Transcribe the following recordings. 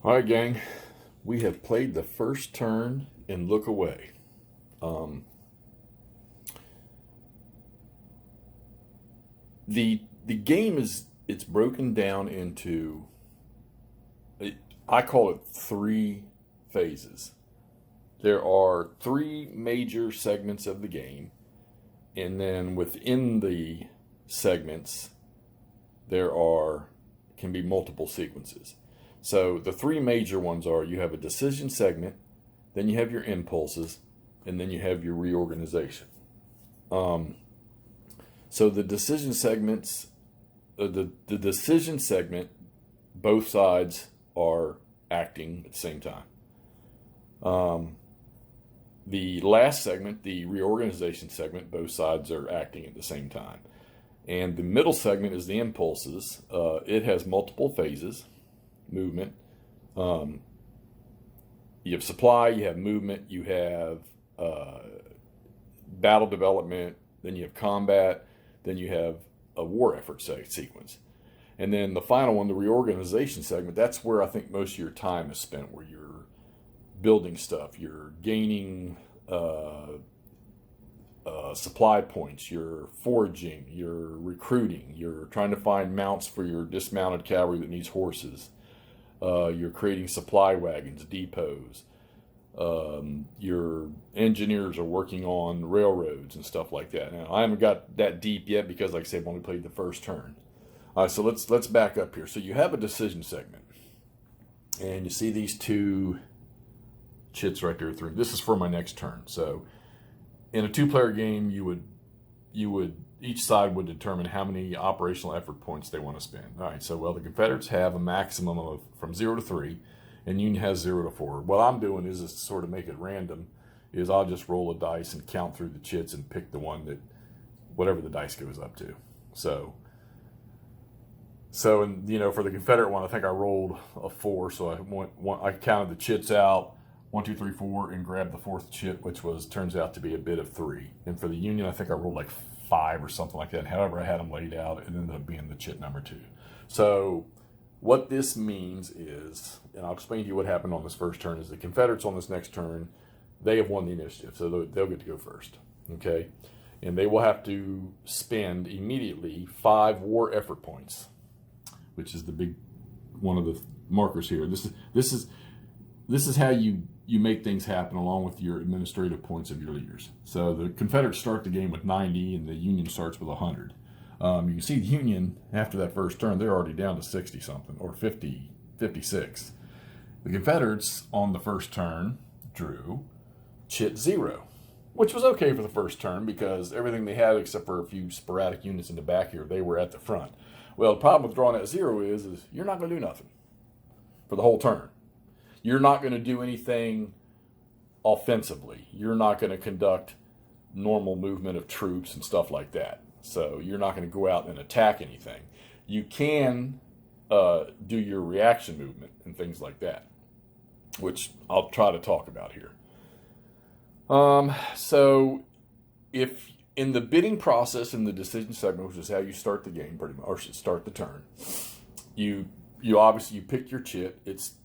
All right, gang. We have played the first turn and look away. Um, the game it's broken down into I call it three phases. There are three major segments of the game, and then within the segments there are can be multiple sequences. So the three major ones are: you have a decision segment, then you have your impulses, and then you have your reorganization. Um, so the decision segments, the decision segment, both sides are acting at the same time. Um, the last segment, the reorganization segment, both sides are acting at the same time. And the middle segment is the impulses. It has multiple phases: movement. Um, you have supply, you have movement, you have battle development, then you have combat, then you have a war effort sequence. And then the final one, the reorganization segment, that's where I think most of your time is spent, where you're building stuff, you're gaining supply points, you're foraging, you're recruiting, you're trying to find mounts for your dismounted cavalry that needs horses. You're creating supply wagons, depots. Your engineers are working on railroads and stuff like that. Now, I haven't got that deep yet because, like I said, I've only played the first turn. All right, so let's back up here. So you have a decision segment, and you see these two chits right there. Three. This is for my next turn. So in a two-player game, you would each side would determine how many operational effort points they want to spend. All right, so the Confederates have a maximum of from 0 to 3, and Union has 0 to 4. What I'm doing is to sort of make it random, is I'll just roll a dice and count through the chits and pick the one that, whatever the dice goes up to. So and for the Confederate one, I think I rolled a 4, so I counted the chits out, 1, 2, 3, 4, and grabbed the fourth chit, which turns out to be a bit of 3. And for the Union, I think I rolled like 5 or something like that. However, I had them laid out, it ended up being the chit number 2. So what this means is, and I'll explain to you what happened on this first turn, is the Confederates on this next turn, they have won the initiative, so they'll get to go first. Okay, and they will have to spend immediately 5 war effort points, which is the big one of the markers here. This is how you make things happen, along with your administrative points of your leaders. So the Confederates start the game with 90, and the Union starts with 100. You can see the Union, after that first turn, they're already down to 60-something, or 50, 56. The Confederates, on the first turn, drew chit 0, which was okay for the first turn because everything they had, except for a few sporadic units in the back here, they were at the front. Well, the problem with drawing at 0 is you're not going to do nothing for the whole turn. You're not going to do anything offensively. You're not going to conduct normal movement of troops and stuff like that. So you're not going to go out and attack anything. You can do your reaction movement and things like that, which I'll try to talk about here. So if in the bidding process in the decision segment, which is how you start the game pretty much, or should start the turn, you obviously pick your chit. It's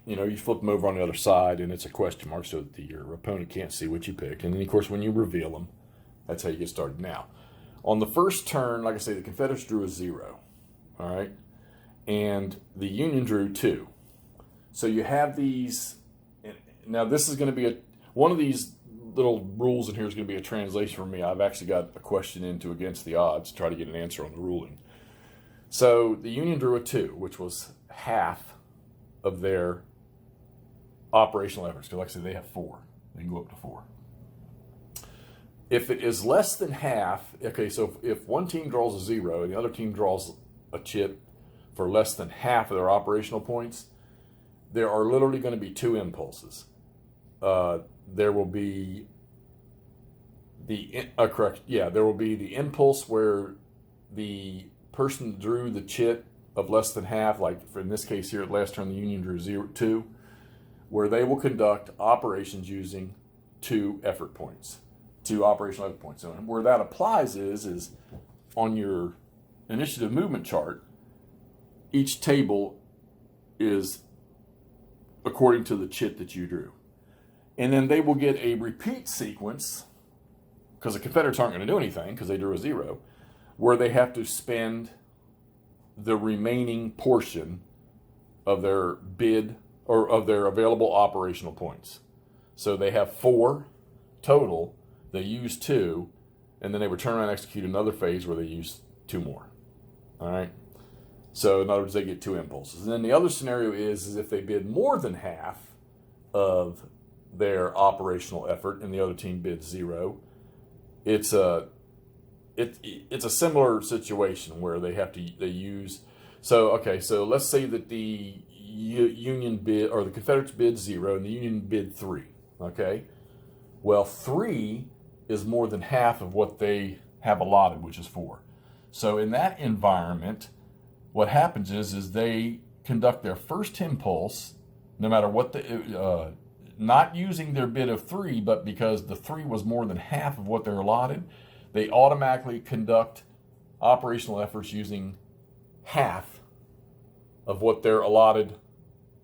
you flip them over on the other side, and it's a question mark so that your opponent can't see what you picked. And then, of course, when you reveal them, that's how you get started. Now, on the first turn, like I say, the Confederates drew a 0, all right? And the Union drew 2. So you have these. Now, this is going to be one of these little rules in here is going to be a translation for me. I've actually got a question into against the odds to try to get an answer on the ruling. So the Union drew a 2, which was half of their operational efforts. Because like I said, they have 4. They can go up to 4. If it is less than half, okay, so if one team draws a 0 and the other team draws a chit for less than half of their operational points, there are literally going to be 2 impulses. There will be there will be the impulse where the person that drew the chit of less than half, like in this case here at last turn, the Union drew 2, where they will conduct operations using 2 effort points, 2 operational effort points. And where that applies is on your initiative movement chart, each table is according to the chit that you drew. And then they will get a repeat sequence, because the Confederates aren't going to do anything because they drew a 0, where they have to spend the remaining portion of their bid or of their available operational points. So they have 4 total, they use 2, and then they would turn around and execute another phase where they use 2 more. All right? So in other words, they get 2 impulses. And then the other scenario is if they bid more than half of their operational effort and the other team bids 0, it's a similar situation where they use. So let's say that the Union bid, or the Confederates bid 0 and the Union bid 3. Okay, well, 3 is more than half of what they have allotted, which is 4. So in that environment, what happens is they conduct their first impulse, no matter what not using their bid of 3, but because the 3 was more than half of what they're allotted, they automatically conduct operational efforts using half of what their allotted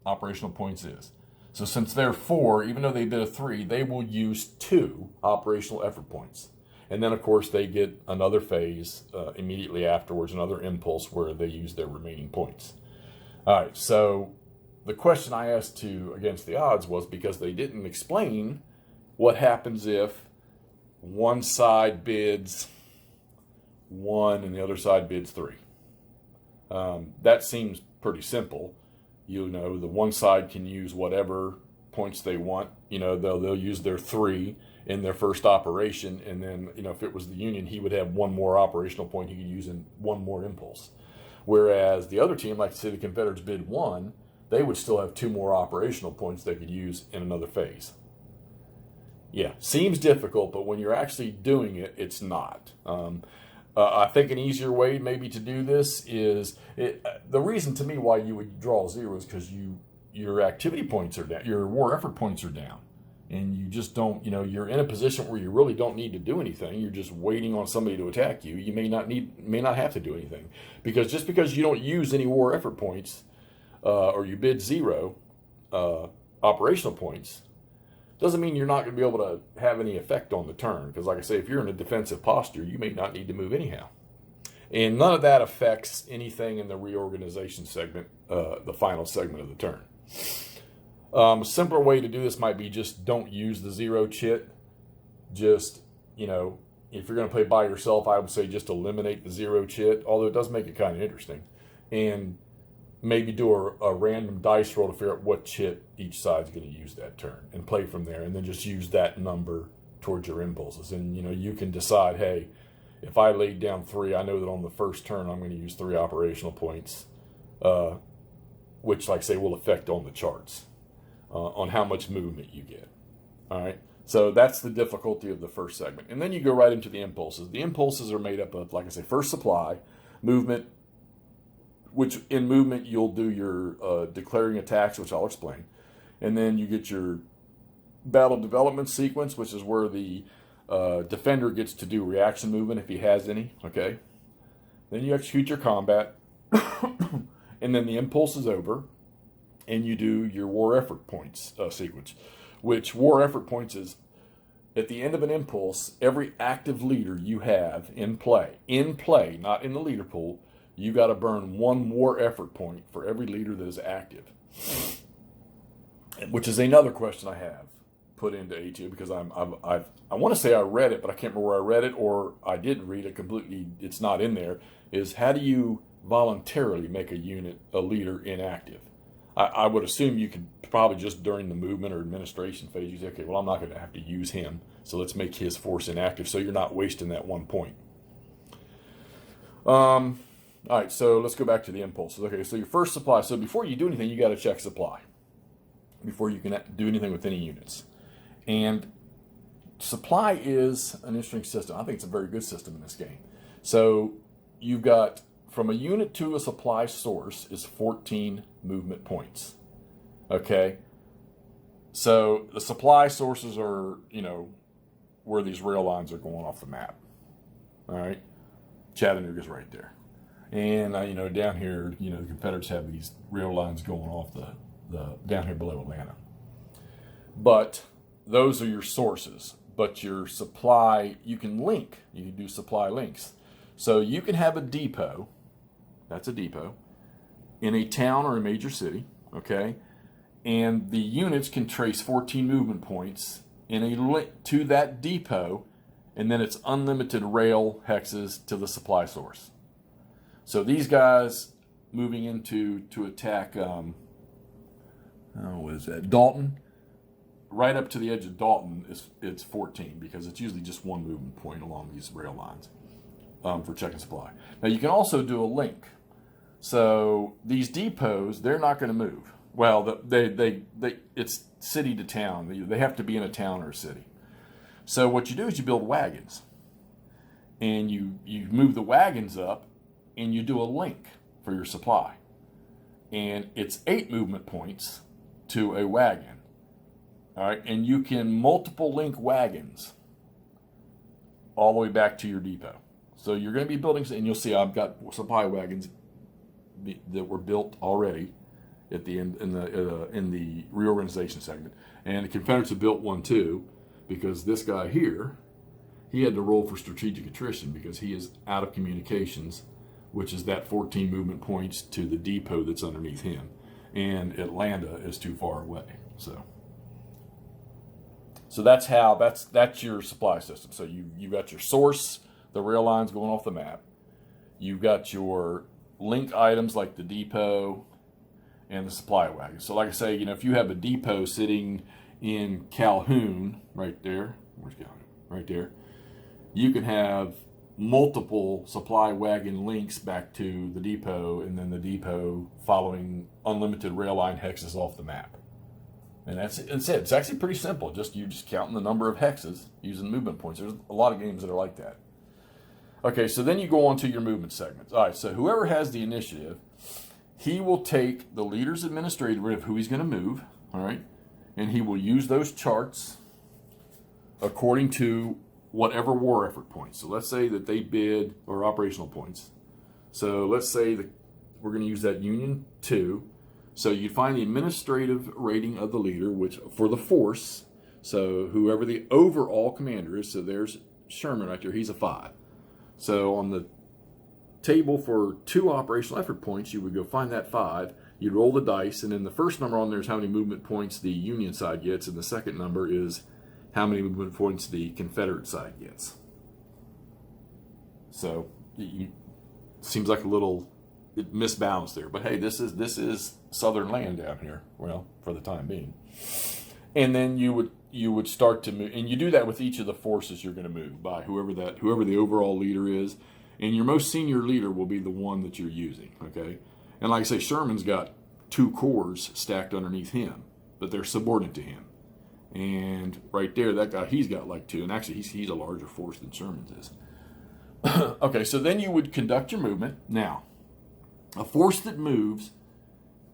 operational points is. So since they're 4, even though they bid a 3, they will use 2 operational effort points. And then, of course, they get another phase immediately afterwards, another impulse where they use their remaining points. All right, so the question I asked against the odds was because they didn't explain what happens if one side bids 1 and the other side bids 3. That seems pretty simple. The one side can use whatever points they want. They'll use their 3 in their first operation, and then if it was the Union, he would have 1 more operational point he could use in 1 more impulse. Whereas the other team, like say the Confederates bid 1, they would still have 2 more operational points they could use in another phase. Yeah, seems difficult, but when you're actually doing it, it's not. I think an easier way maybe to do this is, the reason to me why you would draw 0 is because your activity points are down, your war effort points are down, and you just don't, you're in a position where you really don't need to do anything. You're just waiting on somebody to attack you. You may not have to do anything, because just because you don't use any war effort points, or you bid 0 operational points, doesn't mean you're not going to be able to have any effect on the turn. Because like I say, if you're in a defensive posture, you may not need to move anyhow. And none of that affects anything in the reorganization segment, the final segment of the turn. A simpler way to do this might be just don't use the 0 chit. Just, if you're going to play by yourself, I would say just eliminate the 0 chit, although it does make it kind of interesting. And maybe do a random dice roll to figure out what chit each side's going to use that turn and play from there, and then just use that number towards your impulses. And you can decide, hey, if I laid down 3, I know that on the first turn I'm going to use 3 operational points, which, like I say, will affect on the charts on how much movement you get. All right, so that's the difficulty of the first segment. And then you go right into the impulses. The impulses are made up of, like I say, first supply, movement, which in movement you'll do your declaring attacks, which I'll explain. And then you get your battle development sequence, which is where the defender gets to do reaction movement if he has any, okay? Then you execute your combat, and then the impulse is over, and you do your war effort points sequence, which war effort points is at the end of an impulse, every active leader you have in play, not in the leader pool, you got to burn 1 war effort point for every leader that is active, which is another question I have put into A2 because I want to say I read it, but I can't remember where I read it, or I didn't read it completely. It's not in there. Is how do you voluntarily make a leader inactive? I would assume you could probably just during the movement or administration phase, you say, okay, well, I'm not going to have to use him, so let's make his force inactive, so you're not wasting that 1 point. All right, so let's go back to the impulses. Okay, so your first supply. So before you do anything, you got to check supply before you can do anything with any units. And supply is an interesting system. I think it's a very good system in this game. So you've got from a unit to a supply source is 14 movement points. Okay, so the supply sources are, where these rail lines are going off the map. All right, Chattanooga's right there. And, down here, the Confederates have these rail lines going off down here below Atlanta. But those are your sources. But your supply, you can link. You can do supply links. So you can have a depot, that's a depot, in a town or a major city, okay? And the units can trace 14 movement points in a link to that depot, and then it's unlimited rail hexes to the supply source. So these guys moving into to attack, what is that? Dalton. Right up to the edge of Dalton it's 14 because it's usually just one movement point along these rail lines for checking supply. Now you can also do a link. So these depots, they're not going to move. Well, it's city to town. They have to be in a town or a city. So what you do is you build wagons, and you move the wagons up, and you do a link for your supply, and it's 8 movement points to a wagon. All right, and you can multiple link wagons all the way back to your depot. So you're going to be building, and you'll see I've got supply wagons that were built already at the end in the reorganization segment, and the Confederates have built one too, because this guy here, he had to roll for strategic attrition because he is out of communications, which is that 14 movement points to the depot that's underneath him, and Atlanta is too far away. So that's your supply system. So you got your source, the rail lines going off the map. You've got your link items like the depot and the supply wagon. So like I say, if you have a depot sitting in Calhoun, right there, where's Calhoun? Right there, you can have multiple supply wagon links back to the depot, and then the depot following unlimited rail line hexes off the map. And that's it. It's actually pretty simple. You're just counting the number of hexes using movement points. There's a lot of games that are like that. Okay, so then you go on to your movement segments. All right, so whoever has the initiative, he will take the leader's administrative of who he's going to move, all right, and he will use those charts according to whatever war effort points. So let's say that they bid, or operational points. So let's say that we're going to use that Union 2. So you'd find the administrative rating of the leader, which for the force, so whoever the overall commander is, so there's Sherman right there, he's a 5. So on the table for 2 operational effort points, you would go find that 5, you'd roll the dice, and then the first number on there is how many movement points the Union side gets, and the second number is how many movement points the Confederate side gets. So it seems like a little misbalanced there, but hey, this is southern land down here, well, for the time being. And then you would start to move, and you do that with each of the forces you're going to move by whoever the overall leader is, and your most senior leader will be the one that you're using, okay? And like I say, Sherman's got 2 corps stacked underneath him, but they're subordinate to him. And right there, that guy, he's got like 2, and actually he's a larger force than Sherman's is. Okay, so then you would conduct your movement. Now, a force that moves,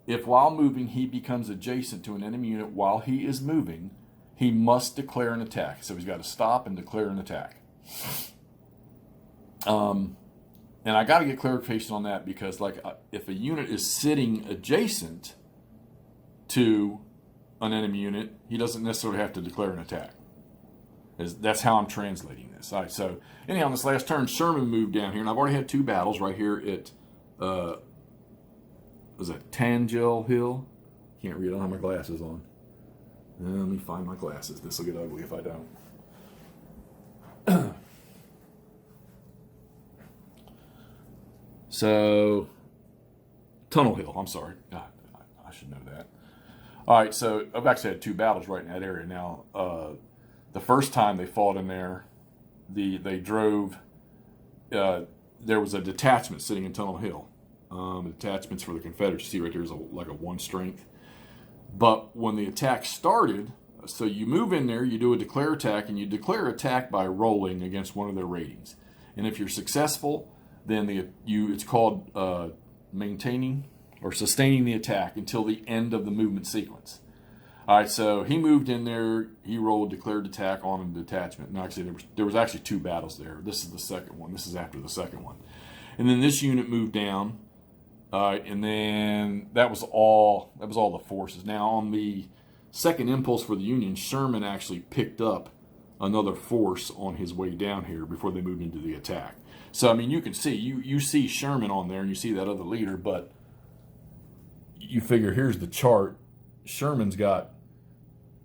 if while moving he becomes adjacent to an enemy unit while he is moving, he must declare an attack. So he's got to stop and declare an attack. And I got to get clarification on that because, if a unit is sitting adjacent to an enemy unit, he doesn't necessarily have to declare an attack. That's how I'm translating this. All right, so anyhow, on this last turn, Sherman moved down here, and I've already had 2 battles right here at was that Tangel Hill? Can't read. I don't have my glasses on. Let me find my glasses. This will get ugly if I don't. So, Tunnel Hill. I'm sorry. God, I should know that. All right, so I've actually had 2 battles right in that area. Now, the first time they fought in there, they drove. There was a detachment sitting in Tunnel Hill. Detachments for the Confederates. You see right there is like a 1 strength. But when the attack started, so you move in there, you do a declare attack, and you declare attack by rolling against one of their ratings. And if you're successful, then it's called maintaining or sustaining the attack until the end of the movement sequence. All right, so he moved in there. He rolled declared attack on a detachment. And actually, there was actually 2 battles there. This is the second one. This is after the second one. And then this unit moved down. And then that was all the forces. Now on the second impulse for the Union, Sherman actually picked up another force on his way down here before they moved into the attack. So I mean, you can see you see Sherman on there and you see that other leader, but you figure here's the chart. Sherman's got,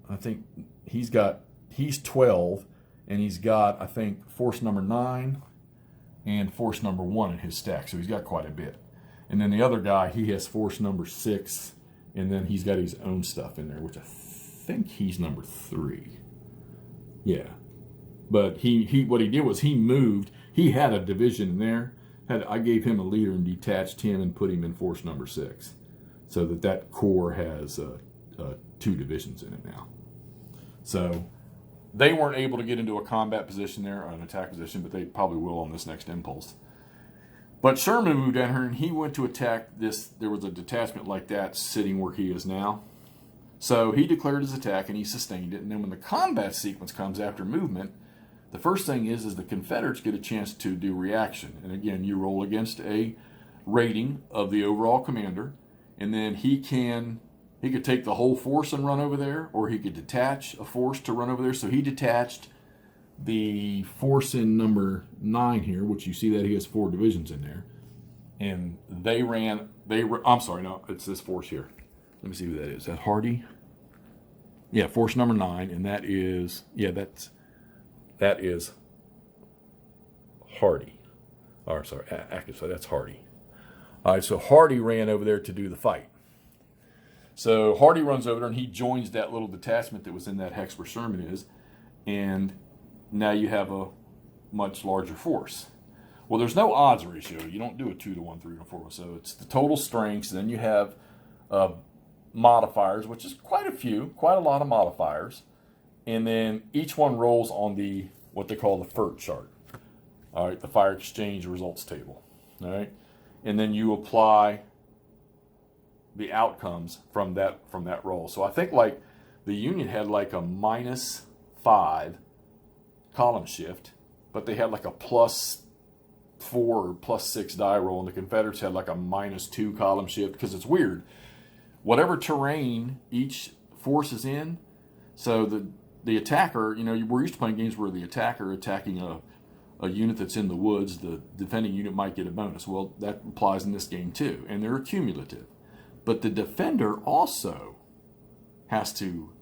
I think he's 12, and he's got, I think, force number 9 and force number 1 in his stack. So he's got quite a bit. And then the other guy, he has force number 6, and then he's got his own stuff in there, which I think he's number 3. Yeah. But he what he did was he moved. He had a division in there. I gave him a leader and detached him and put him in force number 6. So that corps has 2 divisions in it now. So they weren't able to get into a combat position there, or an attack position, but they probably will on this next impulse. But Sherman moved down here, and he went to attack this. There was a detachment like that sitting where he is now. So he declared his attack, and he sustained it. And then when the combat sequence comes after movement, the first thing is the Confederates get a chance to do reaction. And again, you roll against a rating of the overall commander, and then he could take the whole force and run over there, or he could detach a force to run over there. So he detached the force in number 9 here, which you see that he has 4 divisions in there. And I'm sorry, no, it's this force here. Let me see who that is. Is that Hardee? Yeah, force number 9, and that is Hardee. Or sorry, so that's Hardee. All right, so Hardee ran over there to do the fight. So Hardee runs over there, and he joins that little detachment that was in that hex where Sherman is, and now you have a much larger force. Well, there's no odds ratio. You don't do a 2-to-1, 3-to-4. So it's the total strengths. Then you have modifiers, which is quite a lot of modifiers. And then each one rolls on what they call the FERT chart. All right, the fire exchange results table. All right, and then you apply the outcomes from that roll. So I think like the Union had like a -5 column shift, but they had like a +4 or +6 die roll, and the Confederates had like a -2 column shift, because it's weird. Whatever terrain each force is in, so the attacker, we're used to playing games where the attacker attacking a unit that's in the woods, the defending unit might get a bonus. Well, that applies in this game too, and they're cumulative. But the defender also has to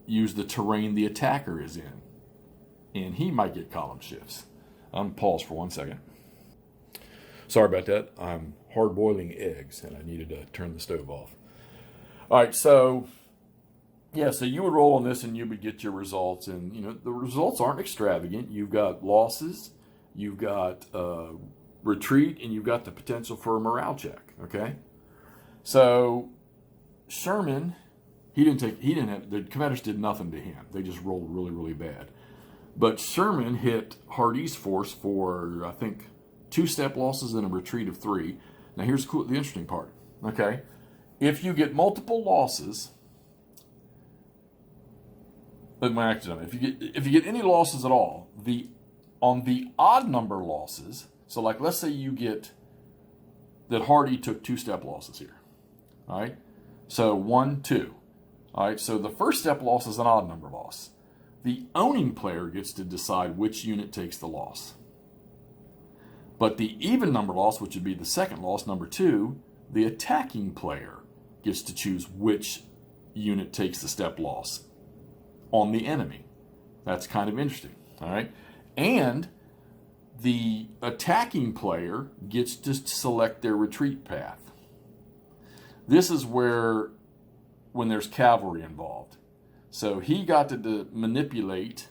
use the terrain the attacker is in, and he might get column shifts. I'm pause for 1 second. Sorry about that. I'm hard boiling eggs, and I needed to turn the stove off. All right, so you would roll on this, and you would get your results, and the results aren't extravagant. You've got losses, you've got retreat, and you've got the potential for a morale check. Okay. So Sherman, the Confederates did nothing to him. They just rolled really, really bad. But Sherman hit Hardee's force for, I think, 2 step losses and a retreat of 3. Now here's the interesting part. Okay, if you get multiple losses, if you get any losses at all, on the odd number losses, so like let's say you get that Hardee took 2 step losses here. All right, so 1, 2. All right, so the first step loss is an odd number loss. The owning player gets to decide which unit takes the loss. But the even number loss, which would be the second loss, number 2, the attacking player gets to choose which unit takes the step loss on the enemy. That's kind of interesting. All right, and the attacking player gets to select their retreat path. This is when there's cavalry involved. So he got to manipulate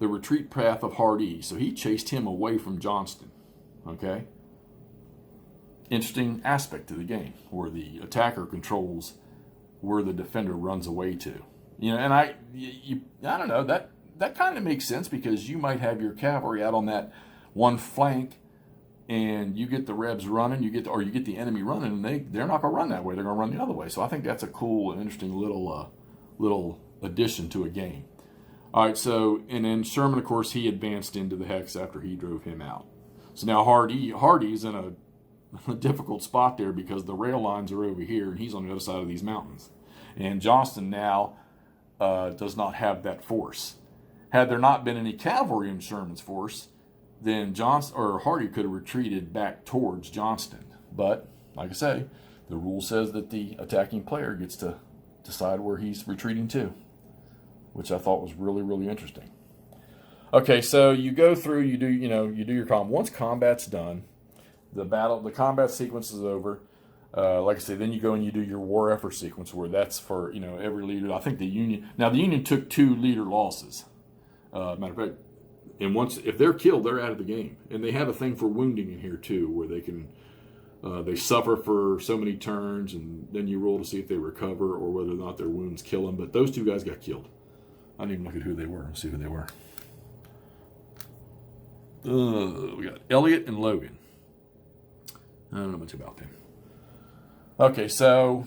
the retreat path of Hardee. So he chased him away from Johnston. Okay? Interesting aspect to the game, where the attacker controls where the defender runs away to. And I don't know, that kind of makes sense, because you might have your cavalry out on that one flank, and you get the Rebs running, you get the enemy running, and they're not going to run that way. They're going to run the other way. So I think that's a cool and interesting little addition to a game. All right, so, and then Sherman, of course, he advanced into the hex after he drove him out. So now Hardee's in a difficult spot there because the rail lines are over here and he's on the other side of these mountains. And Johnston now does not have that force. Had there not been any cavalry in Sherman's force, then Johnston or Hardee could have retreated back towards Johnston. But like I say, the rule says that the attacking player gets to decide where he's retreating to, which I thought was really, really interesting. Okay, so you go through, you do your combat. Once combat's done, the combat sequence is over. Like I say, then you go and you do your war effort sequence, where that's for every leader. I think the Union took 2 leader losses. Matter of fact, and once if they're killed, they're out of the game. And they have a thing for wounding in here too, where they can they suffer for so many turns, and then you roll to see if they recover or whether or not their wounds kill them. But those 2 guys got killed. I didn't even look at who they were. Let's see who they were. We got Elliott and Logan. I don't know much about them. Okay, so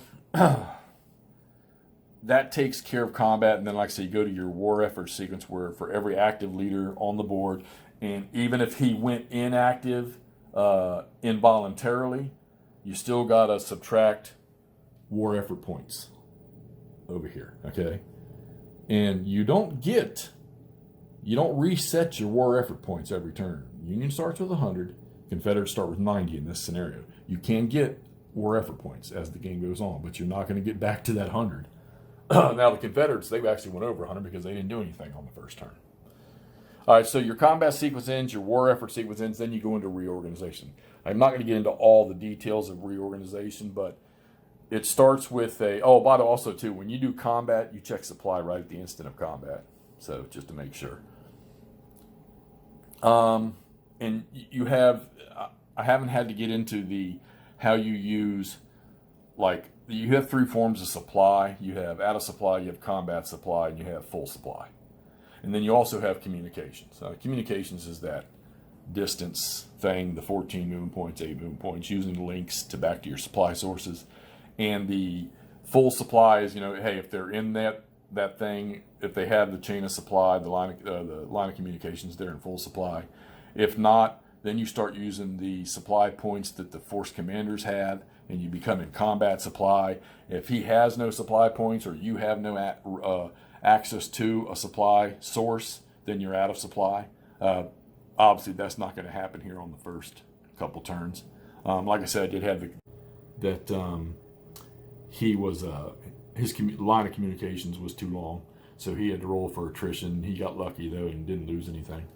that takes care of combat, and then like I say, you go to your war effort sequence where for every active leader on the board, and even if he went inactive involuntarily, you still got to subtract war effort points over here, okay? And you don't reset your war effort points every turn. Union starts with 100, Confederates start with 90 in this scenario. You can get war effort points as the game goes on, but you're not going to get back to that 100. Now the Confederates, they actually went over 100 because they didn't do anything on the first turn. All right, so your combat sequence ends, your war effort sequence ends, then you go into reorganization. I'm not going to get into all the details of reorganization, but it starts with by the way, also too, when you do combat, you check supply right at the instant of combat. So just to make sure. And you have, I haven't had to get into how you use, like, you have 3 forms of supply. You have out of supply, you have combat supply, and you have full supply. And then you also have communications. Communications is that distance thing, the 14 movement points, 8 movement points, using links back to your supply sources. And the full supply is, hey, if they're in that thing, if they have the chain of supply, the line of communications, they're in full supply. If not, then you start using the supply points that the force commanders have, and you become in combat supply. If he has no supply points or you have no access to a supply source, then you're out of supply. Obviously, that's not going to happen here on the first couple turns. Like I said, I did have he was his line of communications was too long, so he had to roll for attrition. He got lucky though and didn't lose anything.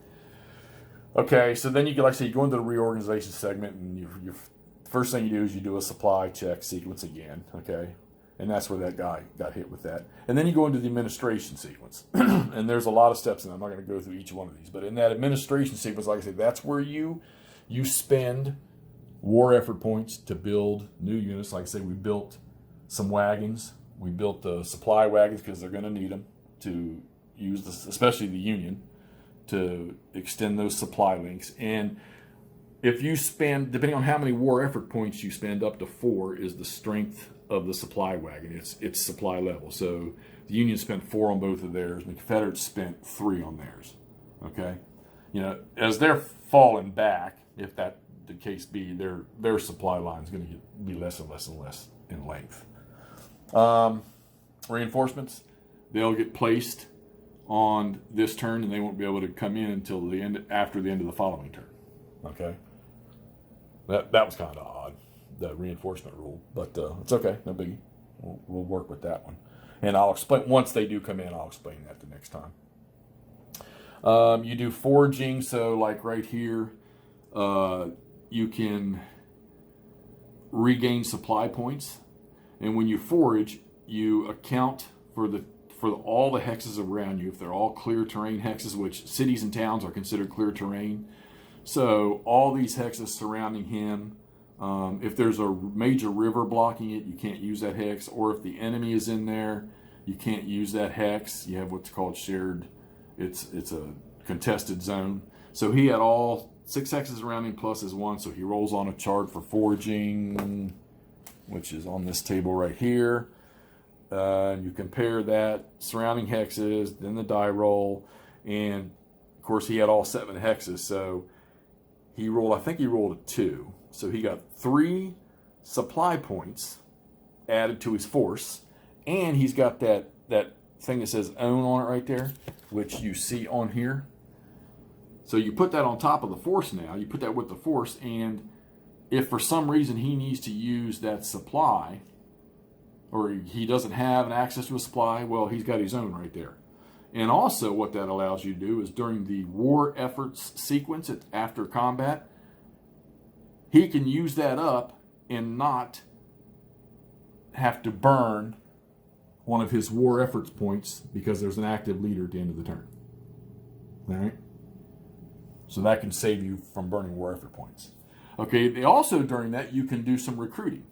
Okay, so then you go into the reorganization segment, and you first thing you do is you do a supply check sequence again. Okay, and that's where that guy got hit with that. And then you go into the administration sequence, and there's a lot of steps, and I'm not going to go through each one of these. But in that administration sequence, like I said, that's where you spend war effort points to build new units. Like I say, we built some wagons. We built the supply wagons because they're going to need them to use this, especially the Union, to extend those supply links. And if you spend, depending on how many war effort points you spend, up to 4 is the strength of the supply wagon. It's supply level. So the Union spent 4 on both of theirs, and the Confederates spent 3 on theirs. Okay, as they're falling back, if that the case be, their supply line is going to be less and less and less in length. Reinforcements, they'll get placed on this turn, and they won't be able to come in until after the end of the following turn. Okay, that was kind of odd, the reinforcement rule, but it's okay, no biggie. We'll work with that one, and I'll explain once they do come in. I'll explain that the next time. You do foraging, so like right here, you can regain supply points, and when you forage, you account for all the hexes around you. If they're all clear terrain hexes, which cities and towns are considered clear terrain, so all these hexes surrounding him. If there's a major river blocking it, you can't use that hex, or if the enemy is in there, you can't use that hex. You have what's called shared. It's a contested zone. So he had all 6 hexes around him plus his 1, so he rolls on a chart for foraging, which is on this table right here. You compare that surrounding hexes, then the die roll, and of course he had all 7 hexes, so he rolled, I think he rolled a 2. So he got 3 supply points added to his force, and he's got that thing that says own on it right there, which you see on here. So you put that on top of the force now. You put that with the force, and if for some reason he needs to use that supply, or he doesn't have an access to a supply, well, he's got his own right there. And also what that allows you to do is during the war efforts sequence after combat, he can use that up and not have to burn one of his war efforts points because there's an active leader at the end of the turn. All right? So that can save you from burning war effort points. Okay, they also during that you can do some recruiting.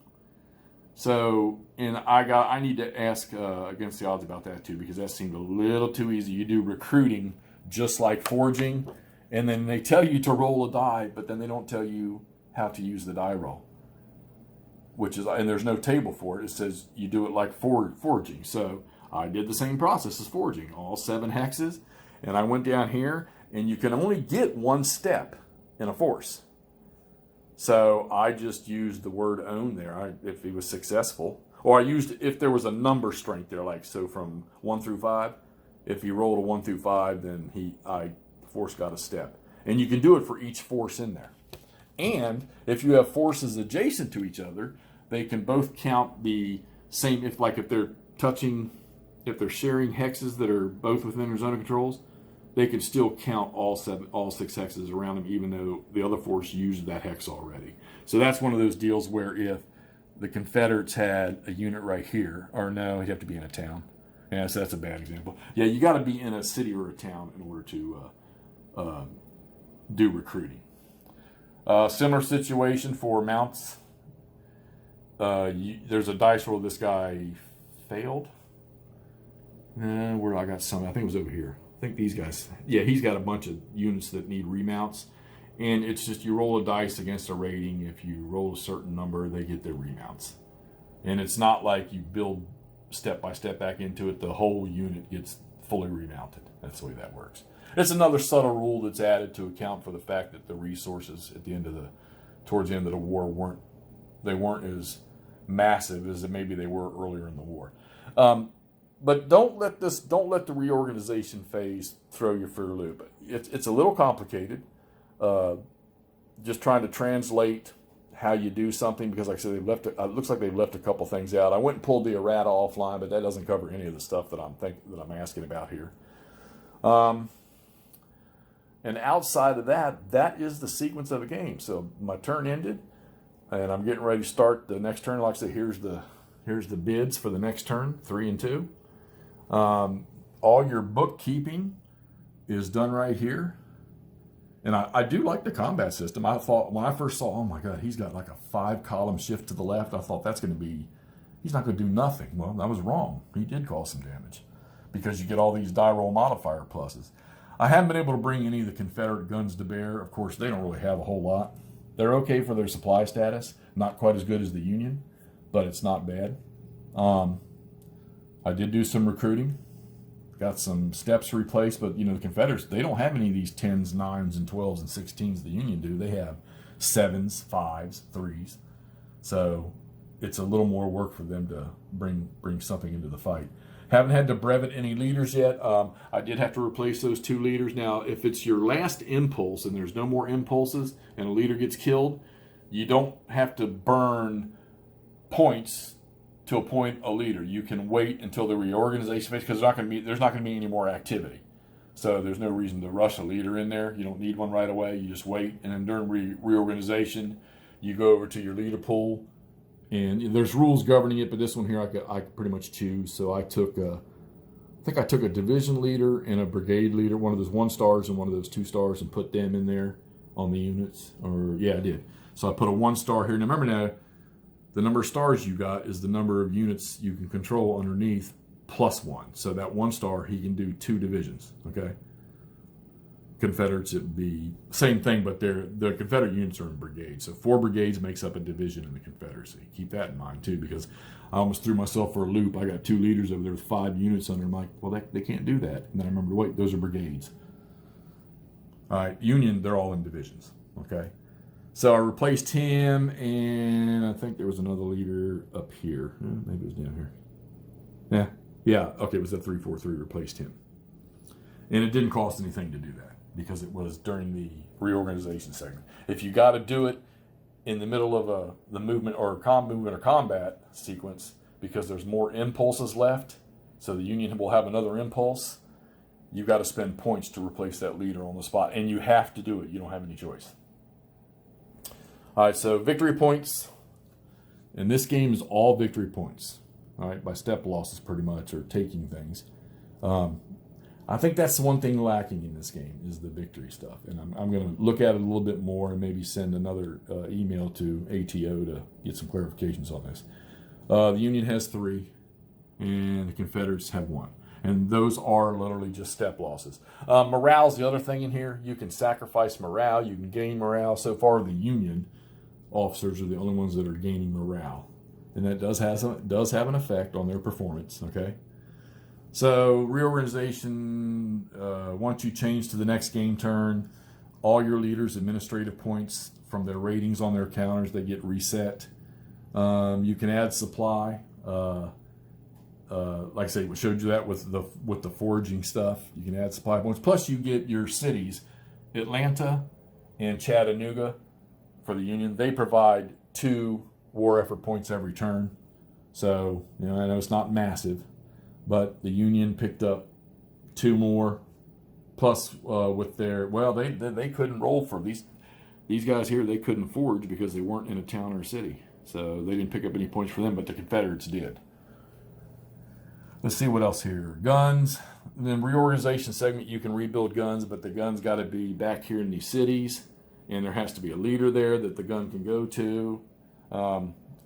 So, and I need to ask against the odds about that too, because that seemed a little too easy. You do recruiting just like forging, and then they tell you to roll a die, but then they don't tell you how to use the die roll, which is, and there's no table for it. It says you do it like forging. So I did the same process as forging, all 7 hexes, and I went down here, and you can only get 1 step in a force. So I just used the word own there if he was successful. Or I used, if there was a number strength there, like so from 1 through 5, if he rolled a 1 through 5, then the force got a step. And you can do it for each force in there. And if you have forces adjacent to each other, they can both count the same, if they're touching, if they're sharing hexes that are both within their zone of controls, they can still count all 6 hexes around them, even though the other force used that hex already. So that's one of those deals where if the Confederates had a unit right here, or no, he'd have to be in a town. Yeah, so that's a bad example. Yeah, you got to be in a city or a town in order to do recruiting. Similar situation for mounts. There's a dice roll. This guy failed. Where I got some, I think it was over here. I think these guys, yeah, he's got a bunch of units that need remounts, and it's just you roll a dice against a rating. If you roll a certain number, they get their remounts, and it's not like you build step by step back into it. The whole unit gets fully remounted. That's the way that works. It's another subtle rule that's added to account for the fact that the resources at the end of towards the end of the war weren't as massive as maybe they were earlier in the war. But don't let the reorganization phase throw you for a loop. It's a little complicated. Just trying to translate how you do something, because like I said, it looks like they've left a couple things out. I went and pulled the errata offline, but that doesn't cover any of the stuff that I'm asking about here. And outside of that is the sequence of a game. So my turn ended, and I'm getting ready to start the next turn. Like I said, here's the bids for the next turn, 3 and 2. All your bookkeeping is done right here. And I do like the combat system. I thought when I first saw, oh my God, he's got like a 5-column shift to the left. I thought he's not going to do nothing. Well, I was wrong. He did cause some damage because you get all these die roll modifier pluses. I haven't been able to bring any of the Confederate guns to bear. Of course, they don't really have a whole lot. They're okay for their supply status. Not quite as good as the Union, but it's not bad. I did do some recruiting. Got some steps replaced, but the Confederates, they don't have any of these 10s, 9s, and 12s, and 16s the Union do. They have 7s, 5s, 3s. So it's a little more work for them to bring something into the fight. Haven't had to brevet any leaders yet. I did have to replace those 2 leaders. Now, if it's your last impulse and there's no more impulses and a leader gets killed, you don't have to burn points to appoint a leader. You can wait until the reorganization phase, because there's not going to be any more activity. So there's no reason to rush a leader in there. You don't need one right away. You just wait, and then during reorganization, you go over to your leader pool, and there's rules governing it. But this one here, I could pretty much choose. So I took a division leader and a brigade leader, one of those 1-stars and one of those 2-stars, and put them in there on the units. Or yeah, I did. So I put a 1-star here. Now remember now, the number of stars you got is the number of units you can control underneath plus 1. So that 1-star, he can do 2 divisions, okay? Confederates, it would be same thing, but the Confederate units are in brigades. So 4 brigades makes up a division in the Confederacy. Keep that in mind too, because I almost threw myself for a loop. I got 2 leaders over there with 5 units under them. Like, well, they can't do that. And then I remember, wait, those are brigades. All right, Union, they're all in divisions, okay? So I replaced him, and I think there was another leader up here. Maybe it was down here. Yeah. Okay, it was a 3-4-3. Replaced him, and it didn't cost anything to do that because it was during the reorganization segment. If you got to do it in the middle of the movement or combat sequence because there's more impulses left, so the Union will have another impulse, you got to spend points to replace that leader on the spot, and you have to do it. You don't have any choice. All right, so victory points. And this game is all victory points, all right, by step losses pretty much, or taking things. I think that's the one thing lacking in this game is the victory stuff. And I'm going to look at it a little bit more and maybe send another email to ATO to get some clarifications on this. The Union has 3, and the Confederates have 1. And those are literally just step losses. Morale's the other thing in here. You can sacrifice morale. You can gain morale. So far, the Union officers are the only ones that are gaining morale. And that does have an effect on their performance, okay? So reorganization, once you change to the next game turn, all your leaders' administrative points from their ratings on their counters, they get reset. You can add supply. Like I say, we showed you that with the foraging stuff. You can add supply points. Plus, you get your cities, Atlanta and Chattanooga for the Union. They provide 2 war effort points every turn. So, I know it's not massive, but the Union picked up 2 more. Plus, with their, they couldn't roll for these guys here. They couldn't forage because they weren't in a town or a city. So they didn't pick up any points for them, but the Confederates did. Let's see what else here. Guns. And then reorganization segment, you can rebuild guns, but the guns got to be back here in these cities, and there has to be a leader there that the gun can go to. I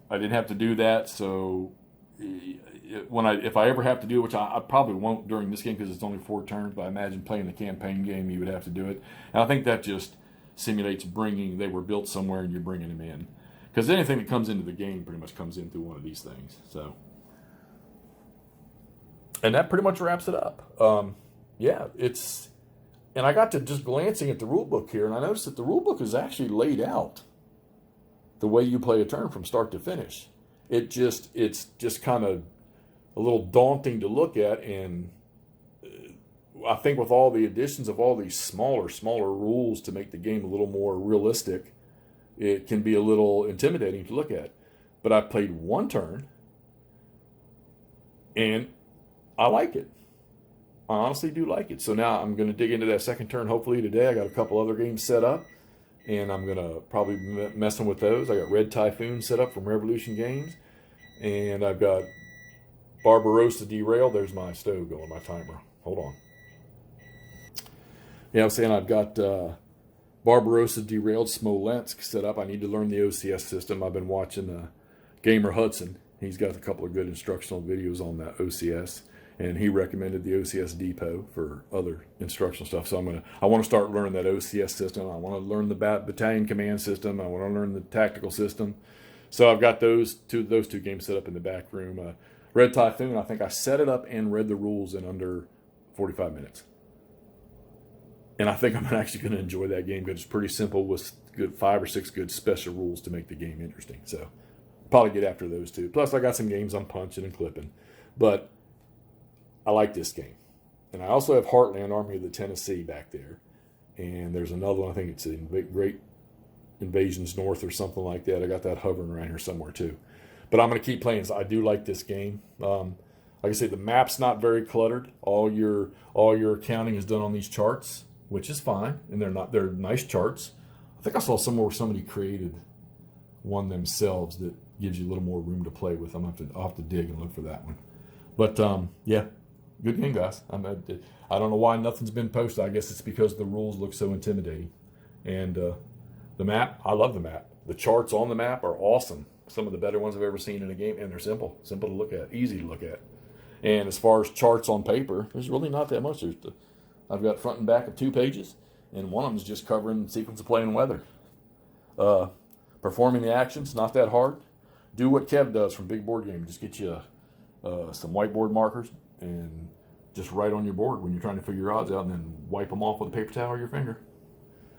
didn't have to do that, so if I ever have to do it, which I probably won't during this game because it's only 4 turns, but I imagine playing the campaign game, you would have to do it. And I think that just simulates they were built somewhere and you're bringing them in. Because anything that comes into the game pretty much comes in through one of these things. So, and that pretty much wraps it up. And I got to just glancing at the rule book here, and I noticed that the rule book is actually laid out the way you play a turn from start to finish. It's just kind of a little daunting to look at, and I think with all the additions of all these smaller rules to make the game a little more realistic, it can be a little intimidating to look at. But I played 1 turn, and I like it. I honestly do like it. So now I'm going to dig into that second turn hopefully today. I got a couple other games set up, and I'm going to probably be messing with those. I got Red Typhoon set up from Revolution Games, and I've got Barbarossa Derailed. There's my stove going, my timer. Hold on. Yeah, I'm saying I've got Barbarossa Derailed Smolensk set up. I need to learn the OCS system. I've been watching Gamer Hudson. He's got a couple of good instructional videos on that OCS, and he recommended the OCS Depot for other instructional stuff. So I want to start learning that OCS system. I want to learn the battalion command system. I want to learn the tactical system. So I've got those two games set up in the back room. Red Typhoon, I think I set it up and read the rules in under 45 minutes. And I think I'm actually going to enjoy that game because it's pretty simple with good 5 or 6 good special rules to make the game interesting. So probably get after those 2. Plus I got some games I'm punching and clipping. But I like this game. And I also have Heartland Army of the Tennessee back there. And there's another one, I think it's Great Invasions North or something like that. I got that hovering around here somewhere too. But I'm going to keep playing. So I do like this game. Like I say, the map's not very cluttered. All your accounting is done on these charts, which is fine. And they're nice charts. I think I saw somewhere where somebody created one themselves that gives you a little more room to play with. I'll have to dig and look for that one. But yeah, good game, guys. I don't know why nothing's been posted. I guess it's because the rules look so intimidating. And the map, I love the map. The charts on the map are awesome. Some of the better ones I've ever seen in a game, and they're simple to look at, easy to look at. And as far as charts on paper, there's really not that much. I've got front and back of 2 pages, and one of them is just covering sequence of play and weather. Performing the actions, not that hard. Do what Kev does from Big Board Game. Just get you some whiteboard markers and just write on your board when you're trying to figure your odds out, and then wipe them off with a paper towel or your finger.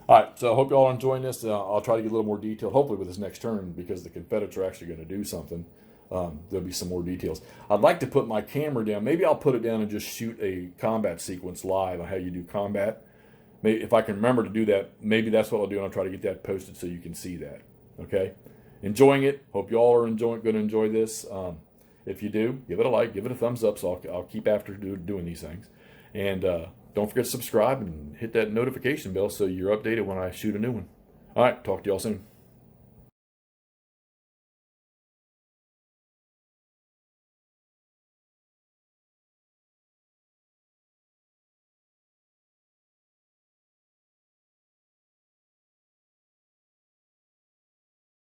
All right, so I hope you all are enjoying this. I'll try to get a little more detail, hopefully with this next turn, because the Confederates are actually going to do something. There'll be some more details. I'd like to put my camera down. Maybe I'll put it down and just shoot a combat sequence live on how you do combat. Maybe if I can remember to do that, maybe that's what I'll do, and I'll try to get that posted so you can see that. Okay? Enjoying it. Hope you all are going to enjoy this. If you do, give it a like, give it a thumbs up, so I'll keep after doing these things. And don't forget to subscribe and hit that notification bell so you're updated when I shoot a new one. All right, talk to y'all soon.